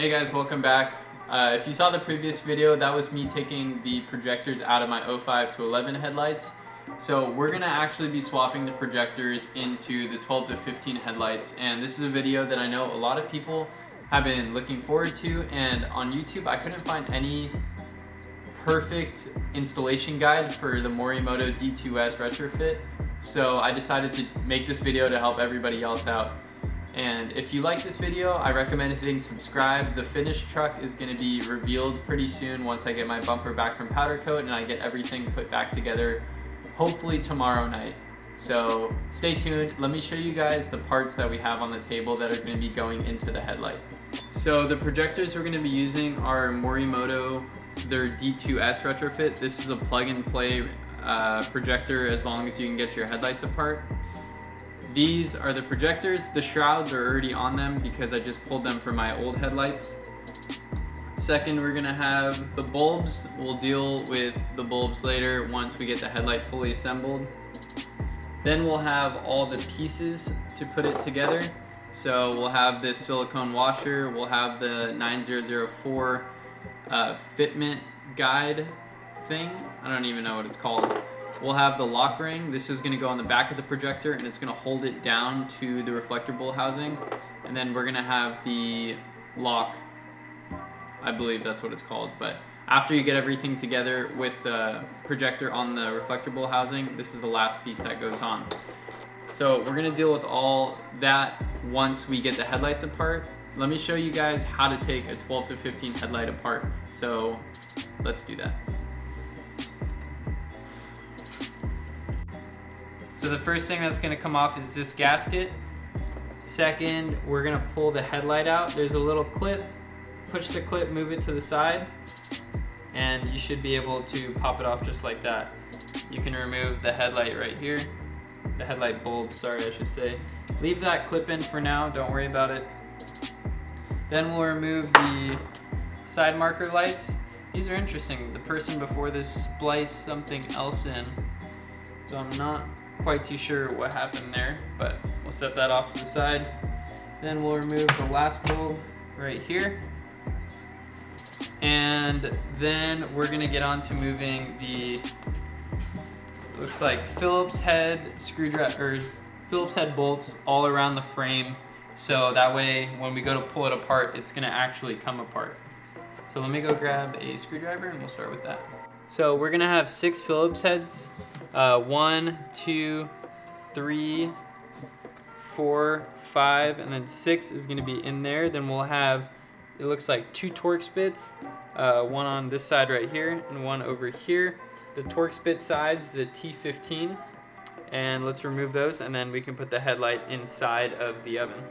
Hey guys, welcome back. If you saw the previous video, that was me taking the projectors out of my 05 to 11 headlights. So we're gonna actually be swapping the projectors into the 12 to 15 headlights, and this is a video that I know a lot of people have been looking forward to, and on YouTube I couldn't find any perfect installation guide for the Morimoto D2S Retrofit, so I decided to make this video to help everybody else out. And if you like this video, I recommend hitting subscribe. The finished truck is going to be revealed pretty soon once I get my bumper back from powder coat and I get everything put back together, hopefully tomorrow night. So stay tuned. Let me show you guys the parts that we have on the table that are going to be going into the headlight. So the projectors we're going to be using are Morimoto, their D2S Retrofit. This is a plug and play projector as long as you can get your headlights apart. These are the projectors. The shrouds are already on them because I just pulled them from my old headlights. Second, we're gonna have the bulbs. We'll deal with the bulbs later once we get the headlight fully assembled. Then we'll have all the pieces to put it together. So we'll have this silicone washer, we'll have the 9004 fitment guide thing. I don't even know what it's called. We'll have the lock ring. This is going to go on the back of the projector and it's going to hold it down to the reflector bowl housing. And then we're going to have the lock, I believe that's what it's called. But after you get everything together with the projector on the reflector bowl housing, this is the last piece that goes on. So we're going to deal with all that once we get the headlights apart. Let me show you guys how to take a 12 to 15 headlight apart. So let's do that. So the first thing that's going to come off is this gasket. Second, we're going to pull the headlight out. There's a little clip. Push the clip, move it to the side, and you should be able to pop it off just like that. You can remove the headlight right here. The headlight bulb, sorry I should say. Leave that clip in for now, don't worry about it. Then we'll remove the side marker lights. These are interesting. The person before this spliced something else in, so I'm not quite too sure what happened there, but we'll set that off to the side. Then we'll remove the last bulb right here, and then we're gonna get on to moving the, looks like Phillips head screwdriver, or Phillips head bolts all around the frame, so that way when we go to pull it apart, it's gonna actually come apart. So let me go grab a screwdriver and we'll start with that. So we're gonna have 6 Phillips heads. 1, 2, 3, 4, 5, and then 6 is going to be in there. Then we'll have, it looks like 2 Torx bits, one on this side right here and one over here. The Torx bit size is a T15, and let's remove those and then we can put the headlight inside of the oven.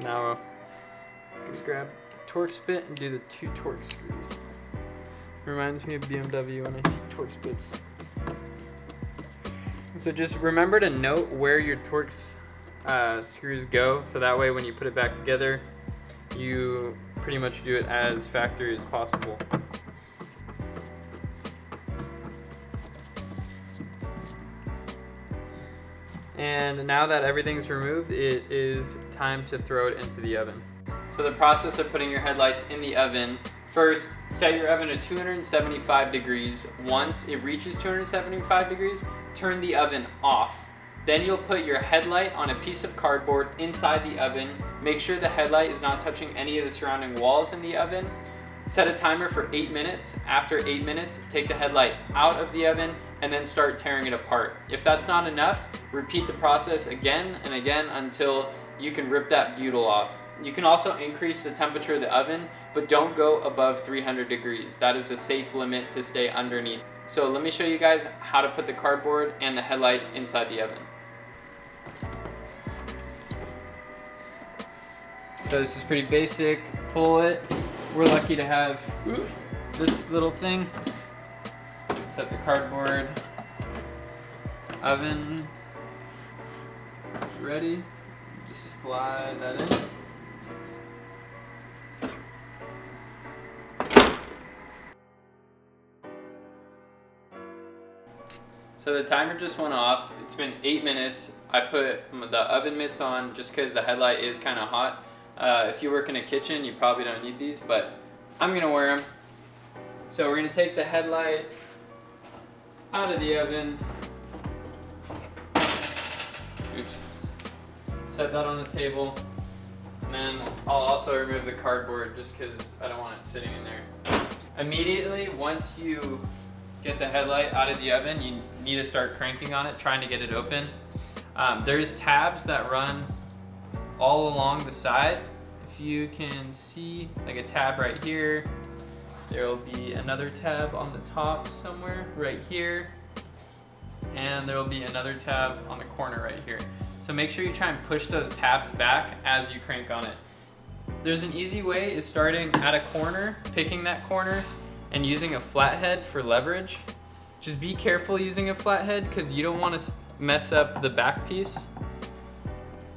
Now I'm going to grab the Torx bit and do the 2 Torx screws. Reminds me of BMW when I see Torx bits. So just remember to note where your Torx screws go, so that way when you put it back together, you pretty much do it as factory as possible. And now that everything's removed, it is time to throw it into the oven. So the process of putting your headlights in the oven, first set your oven to 275 degrees. Once it reaches 275 degrees, turn the oven off. Then you'll put your headlight on a piece of cardboard inside the oven. Make sure the headlight is not touching any of the surrounding walls in the oven. Set a timer for 8 minutes. After 8 minutes, take the headlight out of the oven and then start tearing it apart. If that's not enough, repeat the process again and again until you can rip that butyl off. You can also increase the temperature of the oven, but don't go above 300 degrees. That is a safe limit to stay underneath. So let me show you guys how to put the cardboard and the headlight inside the oven. So this is pretty basic. Pull it. We're lucky to have this little thing. Set the cardboard oven ready, just slide that in. So the timer just went off. It's been 8 minutes. I put the oven mitts on just because the headlight is kind of hot. If you work in a kitchen, you probably don't need these, but I'm gonna wear them. So we're gonna take the headlight out of the oven. Oops. Set that on the table. And then I'll also remove the cardboard just because I don't want it sitting in there. Immediately, once you get the headlight out of the oven, you need to start cranking on it, trying to get it open. There's tabs that run all along the side. If you can see, like a tab right here, there will be another tab on the top somewhere right here, and there will be another tab on the corner right here. So make sure you try and push those tabs back as you crank on it. There's an easy way, is starting at a corner, picking that corner, and using a flathead for leverage. Just be careful using a flathead because you don't want to mess up the back piece.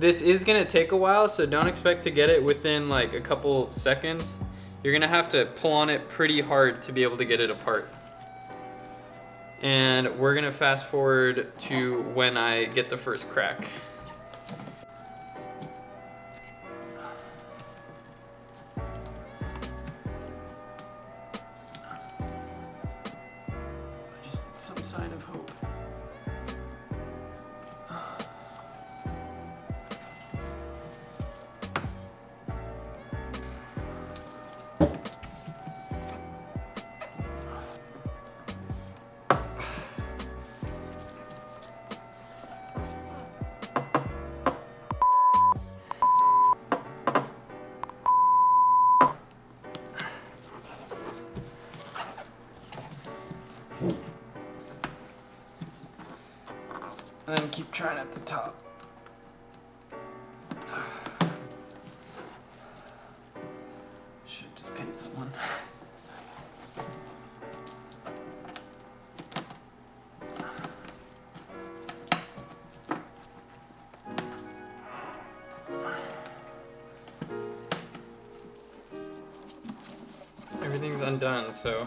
This is gonna take a while, so don't expect to get it within like a couple seconds. You're gonna have to pull on it pretty hard to be able to get it apart. And we're gonna fast forward to when I get the first crack. Just some sign of hope. And then keep trying at the top. Should just paint someone. Everything's undone, so.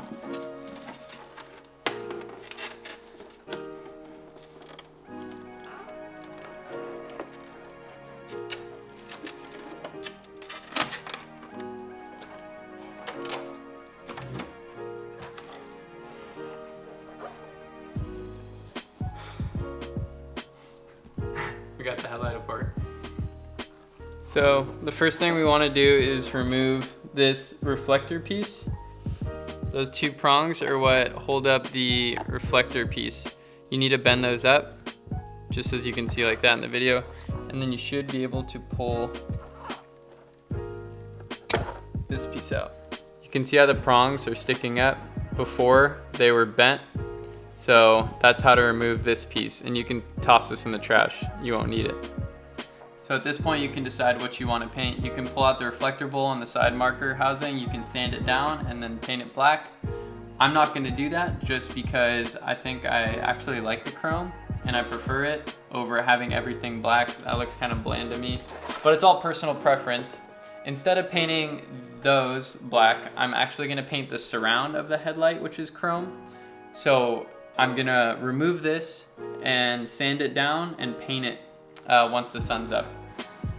We got the headlight apart. So the first thing we want to do is remove this reflector piece. Those two prongs are what hold up the reflector piece. You need to bend those up, just as you can see like that in the video, and then you should be able to pull this piece out. You can see how the prongs are sticking up. Before they were bent. So that's how to remove this piece, and you can toss this in the trash. You won't need it. So at this point you can decide what you want to paint. You can pull out the reflector bowl and the side marker housing, you can sand it down and then paint it black. I'm not going to do that just because I think I actually like the chrome and I prefer it over having everything black. That looks kind of bland to me, but it's all personal preference. Instead of painting those black, I'm actually going to paint the surround of the headlight, which is chrome. So I'm gonna remove this and sand it down and paint it once the sun's up.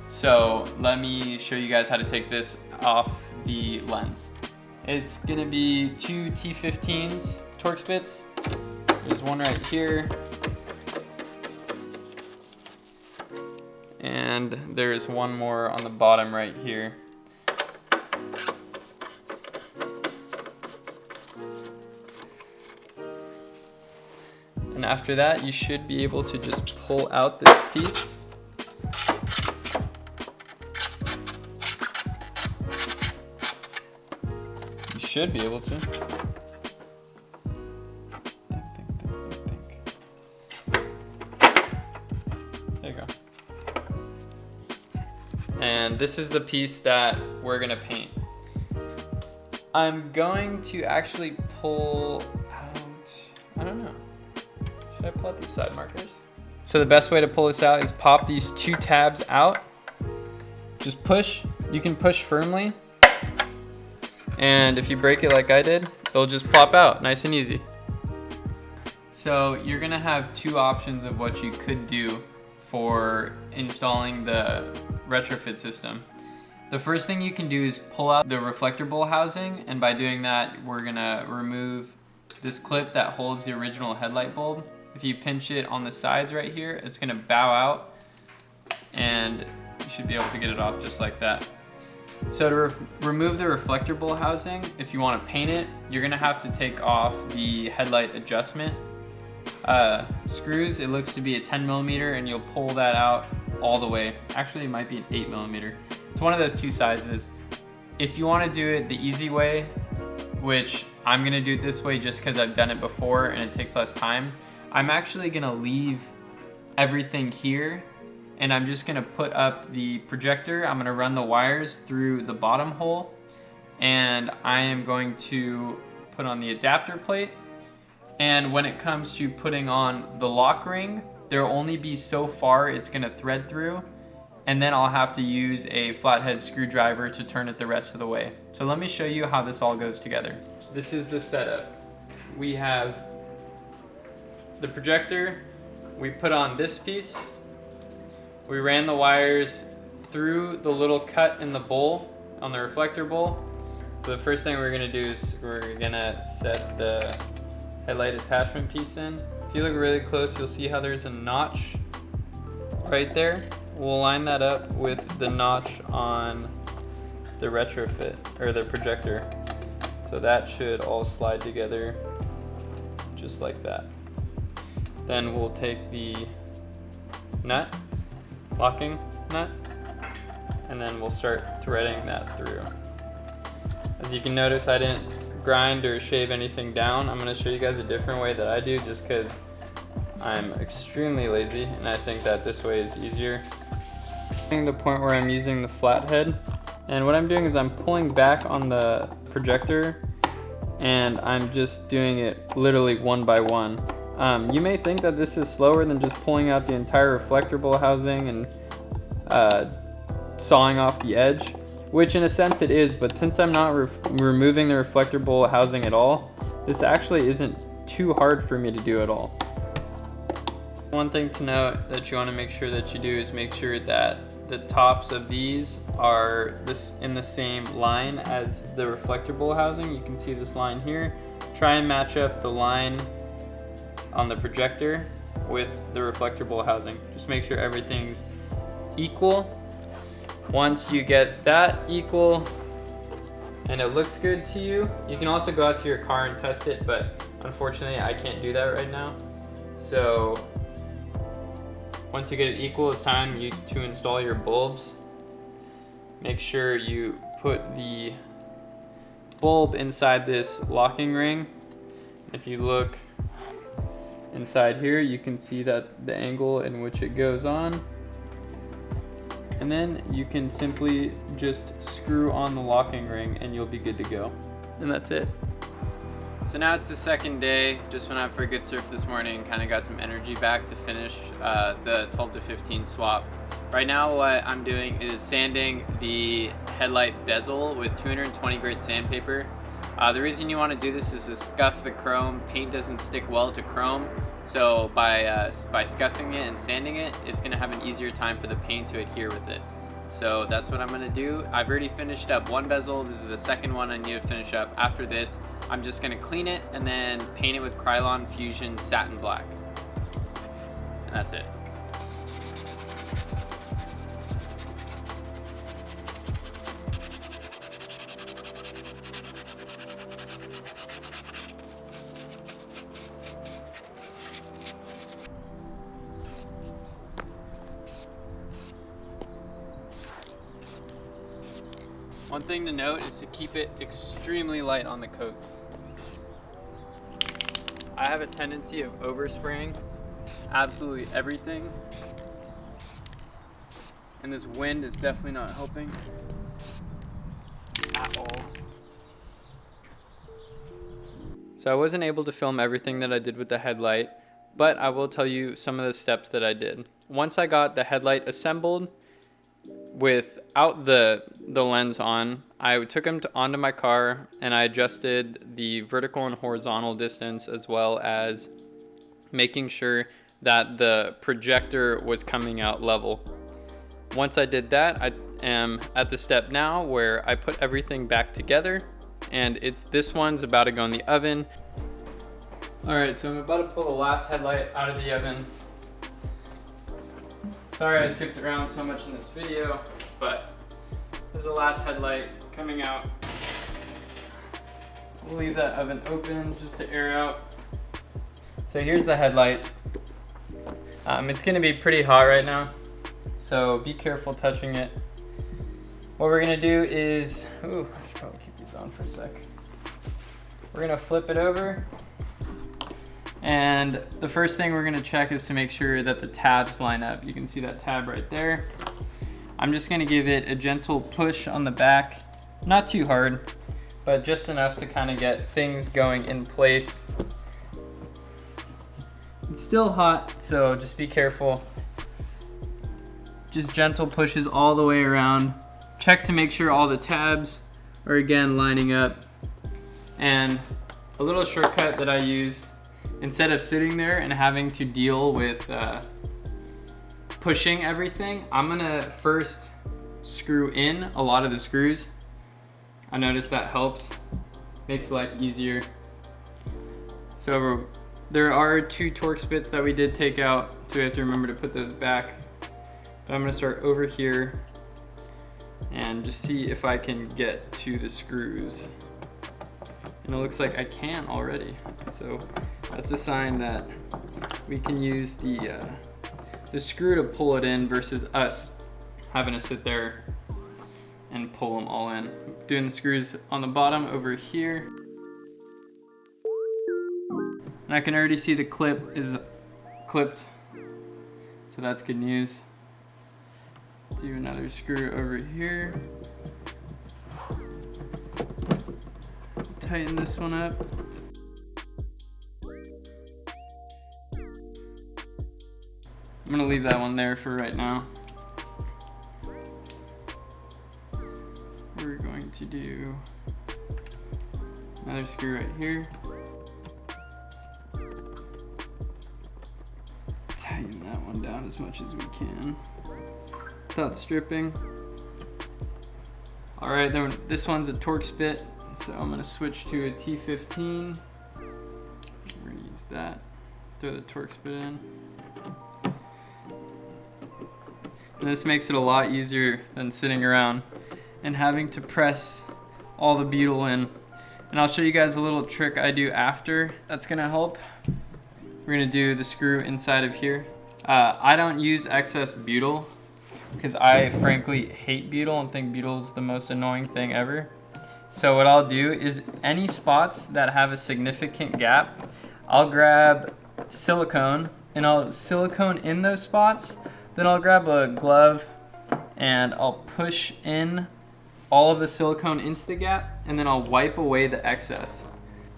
So let me show you guys how to take this off the lens. It's gonna be two T15s Torx bits. There's one right here. And there's one more on the bottom right here. And after that, you should be able to just pull out this piece. You should be able to. There you go. And this is the piece that we're gonna paint. I'm going to actually pull out, I don't know. Should I pull out these side markers? So the best way to pull this out is pop these two tabs out. Just push. You can push firmly. And if you break it like I did, it'll just plop out, nice and easy. So you're gonna have two options of what you could do for installing the retrofit system. The first thing you can do is pull out the reflector bowl housing, and by doing that, we're gonna remove this clip that holds the original headlight bulb. If you pinch it on the sides right here, it's gonna bow out, and you should be able to get it off just like that. So to remove the reflector bowl housing, if you wanna paint it, you're gonna have to take off the headlight adjustment screws. It looks to be a 10mm, and you'll pull that out all the way. Actually, it might be an 8mm. It's one of those two sizes. If you wanna do it the easy way, which I'm gonna do it this way just because I've done it before and it takes less time, I'm actually gonna leave everything here, and I'm just gonna put up the projector. I'm gonna run the wires through the bottom hole, and I am going to put on the adapter plate. And when it comes to putting on the lock ring, there'll only be so far it's gonna thread through, and then I'll have to use a flathead screwdriver to turn it the rest of the way. So let me show you how this all goes together. This is the setup. We have the projector, we put on this piece, we ran the wires through the little cut in the bowl, on the reflector bowl. So the first thing we're gonna do is we're gonna set the headlight attachment piece in. If you look really close, you'll see how there's a notch right there. We'll line that up with the notch on the retrofit, or the projector. So that should all slide together just like that. Then we'll take the nut, locking nut, and then we'll start threading that through. As you can notice, I didn't grind or shave anything down. I'm gonna show you guys a different way that I do, just because I'm extremely lazy and I think that this way is easier. Getting to the point where I'm using the flathead, and what I'm doing is I'm pulling back on the projector, and I'm just doing it literally one by one. You may think that this is slower than just pulling out the entire reflector bowl housing and sawing off the edge, which in a sense it is, but since I'm not removing the reflector bowl housing at all, this actually isn't too hard for me to do at all. One thing to note that you want to make sure that you do is make sure that the tops of these are in the same line as the reflector bowl housing. You can see this line here. Try and match up the line on the projector with the reflector bowl housing. Just make sure everything's equal. Once you get that equal and it looks good to you, you can also go out to your car and test it, but unfortunately I can't do that right now. So once you get it equal, it's time to install your bulbs. Make sure you put the bulb inside this locking ring. If you look inside here, you can see that the angle in which it goes on. And then you can simply just screw on the locking ring and you'll be good to go. And that's it. So now it's the second day. Just went out for a good surf this morning, kind of got some energy back to finish the 12 to 15 swap. Right now what I'm doing is sanding the headlight bezel with 220 grit sandpaper. The reason you want to do this is to scuff the chrome. Paint doesn't stick well to chrome, so by scuffing it and sanding it, it's going to have an easier time for the paint to adhere with it. So that's what I'm going to do. I've already finished up one bezel. This is the second one I need to finish up. After this, I'm just going to clean it and then paint it with Krylon Fusion Satin Black. And that's it. One thing to note is to keep it extremely light on the coats. I have a tendency of overspraying absolutely everything, and this wind is definitely not helping at all. So I wasn't able to film everything that I did with the headlight, but I will tell you some of the steps that I did. Once I got the headlight assembled without the lens on, I took them onto my car and I adjusted the vertical and horizontal distance, as well as making sure that the projector was coming out level. Once I did that, I am at the step now where I put everything back together, and this one's about to go in the oven. Alright, so I'm about to pull the last headlight out of the oven. Sorry I skipped around so much in this video, but this is the last headlight coming out. We'll leave that oven open just to air out. So here's the headlight. It's gonna be pretty hot right now, so be careful touching it. What we're gonna do is, I should probably keep these on for a sec. We're gonna flip it over, and the first thing we're gonna check is to make sure that the tabs line up. You can see that tab right there. I'm just gonna give it a gentle push on the back, not too hard, but just enough to kind of get things going in place. It's still hot, so just be careful. Just gentle pushes all the way around. Check to make sure all the tabs are again lining up. And a little shortcut that I use, instead of sitting there and having to deal with pushing everything, I'm gonna first screw in a lot of the screws. I noticed that helps, makes life easier. So there are 2 Torx bits that we did take out, so we have to remember to put those back. But I'm gonna start over here and just see if I can get to the screws. And it looks like I can already. So that's a sign that we can use the screw to pull it in versus us having to sit there and pull them all in. Doing the screws on the bottom over here. And I can already see the clip is clipped, so that's good news. Do another screw over here. Tighten this one up. I'm gonna leave that one there for right now. We're going to do another screw right here. Tighten that one down as much as we can without stripping. All right, then this one's a Torx bit, so I'm gonna switch to a T15. We're gonna use that. Throw the Torx bit in. And this makes it a lot easier than sitting around and having to press all the butyl in. And I'll show you guys a little trick I do after that's gonna help. We're gonna do the screw inside of here. I don't use excess butyl because I frankly hate butyl and think butyl is the most annoying thing ever. So what I'll do is any spots that have a significant gap, I'll grab silicone and I'll silicone in those spots. Then I'll grab a glove and I'll push in all of the silicone into the gap, and then I'll wipe away the excess.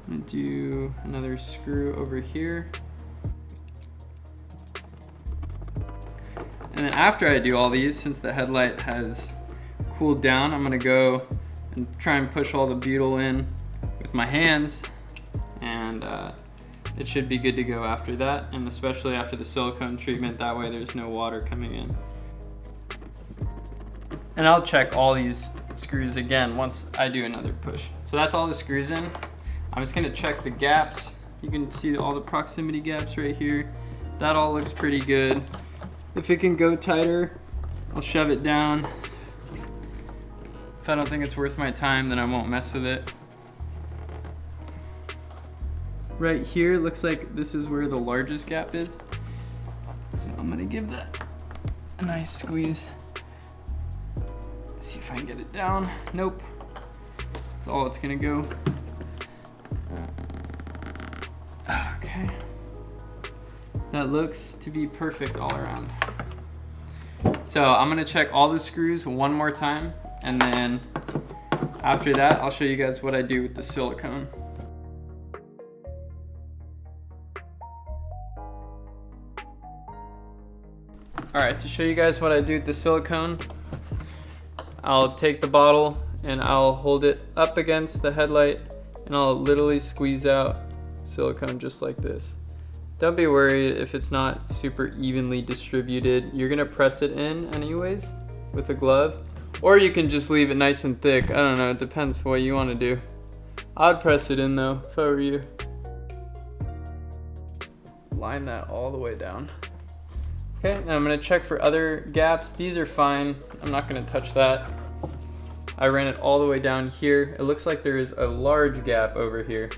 I'm gonna do another screw over here. And then after I do all these, since the headlight has cooled down, I'm gonna go and try and push all the butyl in with my hands, and it should be good to go after that, and especially after the silicone treatment, that way there's no water coming in. And I'll check all these screws again once I do another push. So that's all the screws in. I'm just gonna check the gaps. You can see all the proximity gaps right here. That all looks pretty good. If it can go tighter, I'll shove it down. If I don't think it's worth my time, then I won't mess with it. Right here, looks like this is where the largest gap is. So I'm gonna give that a nice squeeze. See if I can get it down. Nope. That's all it's gonna go. Okay. That looks to be perfect all around. So I'm gonna check all the screws one more time, and then after that, I'll show you guys what I do with the silicone. Alright, to show you guys what I do with the silicone, I'll take the bottle and I'll hold it up against the headlight and I'll literally squeeze out silicone just like this. Don't be worried if it's not super evenly distributed. You're gonna press it in anyways with a glove, or you can just leave it nice and thick. I don't know, it depends what you wanna do. I'd press it in though, if I were you. Line that all the way down. Okay, now I'm gonna check for other gaps. These are fine, I'm not gonna touch that. I ran it all the way down here. It looks like there is a large gap over here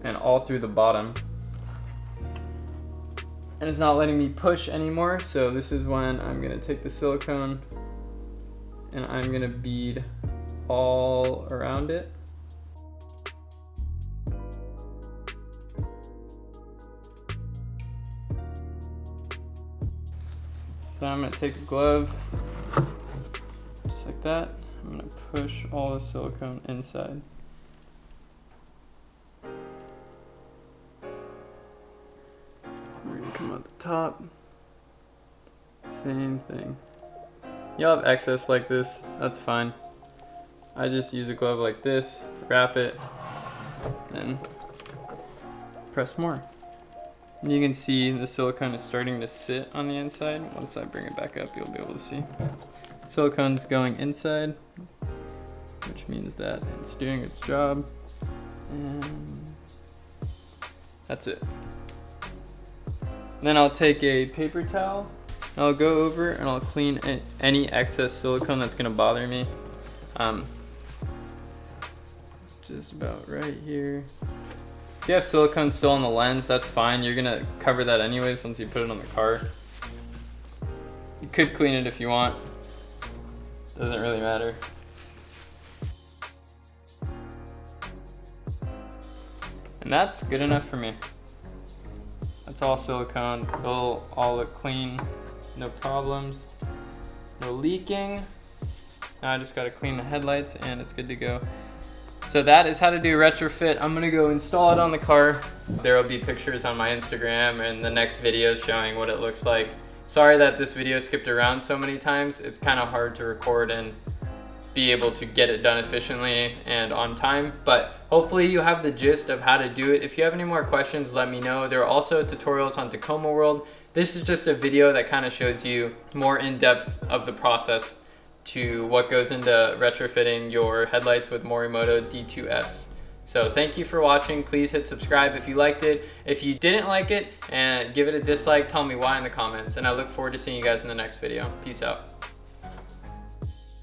and all through the bottom. And it's not letting me push anymore, so this is when I'm gonna take the silicone and I'm gonna bead all around it. So I'm gonna take a glove, just like that. I'm gonna push all the silicone inside. We're gonna come up the top. Same thing. You'll have excess like this, that's fine. I just use a glove like this, wrap it, and press more. And you can see the silicone is starting to sit on the inside. Once I bring it back up, you'll be able to see. Silicone's going inside, which means that it's doing its job. And that's it. Then I'll take a paper towel, and I'll go over and I'll clean any excess silicone that's gonna bother me. Just about right here. If you have silicone still on the lens, that's fine. You're gonna cover that anyways once you put it on the car. You could clean it if you want. Doesn't really matter. And that's good enough for me. That's all silicone. It'll all look clean. No problems. No leaking. Now I just gotta clean the headlights and it's good to go. So that is how to do retrofit. I'm gonna go install it on the car. There will be pictures on my Instagram and the next video showing what it looks like. Sorry that this video skipped around so many times. It's kind of hard to record and be able to get it done efficiently and on time, but hopefully you have the gist of how to do it. If you have any more questions, let me know. There are also tutorials on Tacoma World. This is just a video that kind of shows you more in depth of the process to what goes into retrofitting your headlights with Morimoto D2S. So thank you for watching. Please hit subscribe if you liked it. If you didn't like it, and give it a dislike, tell me why in the comments. And I look forward to seeing you guys in the next video. Peace out.